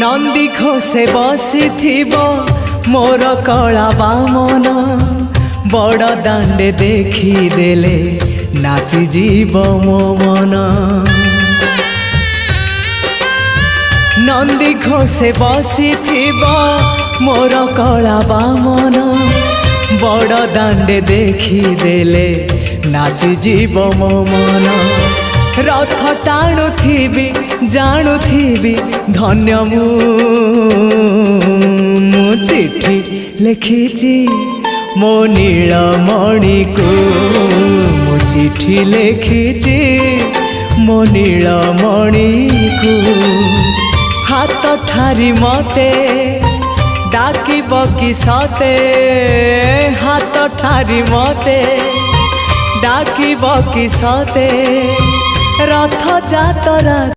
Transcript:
नंदी घोषे बसी मोर कला बामन बड़ दांडे देखी देले नाची जीव मो मन। नंदी घोषे बसी मोर कला बामन बड़ दांडे देखी देले नाची जीव मो मन। रथ टाणुथिबी जाणुथिबी धन्य मु चिट्ठी लिखिची मो नीलमणि को मु चिट्ठी लिखिची मो नीलमणि को। हाथ ठारी मते डाकिब कि सते हाथ ठारी मते डाकिब कि सते रथ जातरा।